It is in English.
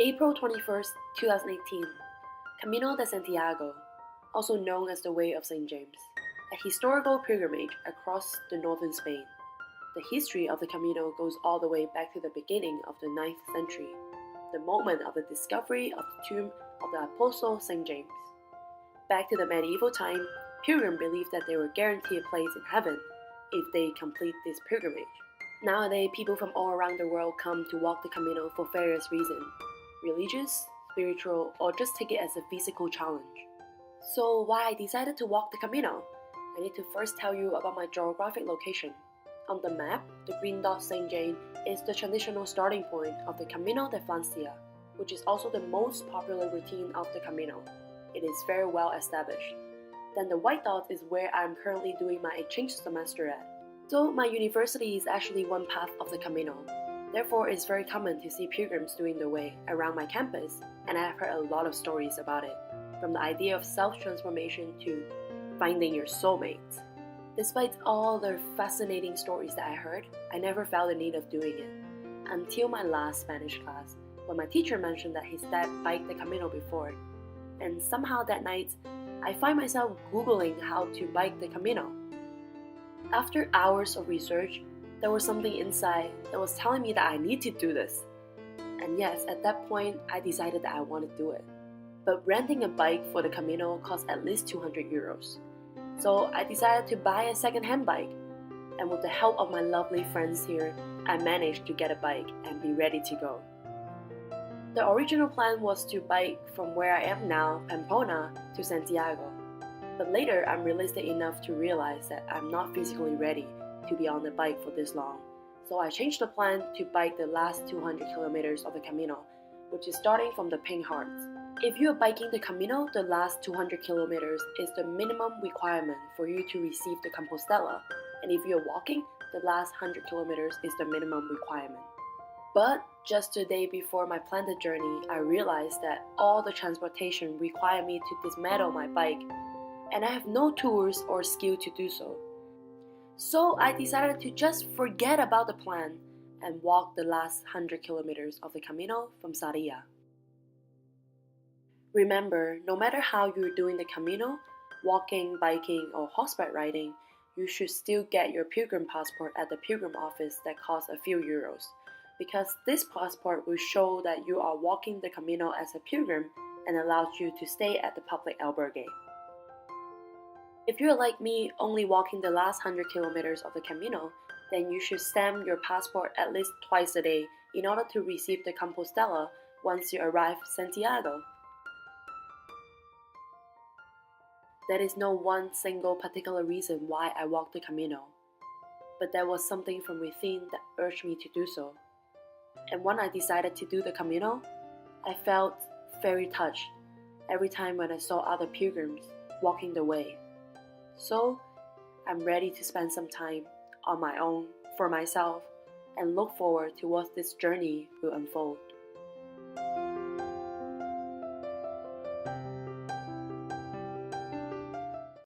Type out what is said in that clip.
April 21st, 2018, Camino de Santiago, also known as the Way of St. James, a historical pilgrimage across the northern Spain. The history of the Camino goes all the way back to the beginning of the 9th century, the moment of the discovery of the tomb of the Apostle St. James. Back to the medieval time, pilgrims believed that they were guaranteed a place in heaven if they complete this pilgrimage. Nowadays, people from all around the world come to walk the Camino for various reasons: religious, spiritual, or just take it as a physical challenge. So why I decided to walk the Camino? I need to first tell you about my geographic location. On the map, the green dot St. James is the traditional starting point of the Camino de Francia, which is also the most popular routine of the Camino. It is very well established. Then the white dot is where I am currently doing my exchange semester at. So my university is actually one path of the Camino. Therefore, it's very common to see pilgrims doing the way around my campus, and I have heard a lot of stories about it, from the idea of self-transformation to finding your soulmate. Despite all the fascinating stories that I heard, I never felt the need of doing it, until my last Spanish class, when my teacher mentioned that his dad biked the Camino before, and somehow that night, I find myself Googling how to bike the Camino. After hours of research, there was something inside that was telling me that I need to do this. And yes, at that point, I decided that I want to do it. But renting a bike for the Camino cost at least 200 euros. So I decided to buy a second-hand bike. And with the help of my lovely friends here, I managed to get a bike and be ready to go. The original plan was to bike from where I am now, Pamplona, to Santiago. But later, I'm realistic enough to realize that I'm not physically ready to be on the bike for this long. So I changed the plan to bike the last 200 kilometers of the Camino, which is starting from the Pink Hearts. If you are biking the Camino, the last 200 kilometers is the minimum requirement for you to receive the Compostela, and if you are walking, the last 100 kilometers is the minimum requirement. But just the day before my planned journey, I realized that all the transportation required me to dismantle my bike, and I have no tools or skill to do so. So I decided to just forget about the plan and walk the last 100 kilometers of the Camino from Sarria. Remember, no matter how you're doing the Camino, walking, biking, or horseback riding, you should still get your pilgrim passport at the pilgrim office that costs a few euros, because this passport will show that you are walking the Camino as a pilgrim and allows you to stay at the public albergue. If you're like me, only walking the last 100 kilometers of the Camino, then you should stamp your passport at least twice a day in order to receive the Compostela once you arrive Santiago. There is no one single particular reason why I walked the Camino, but there was something from within that urged me to do so. And when I decided to do the Camino, I felt very touched every time when I saw other pilgrims walking the way. So, I'm ready to spend some time on my own, for myself, and look forward to what this journey will unfold.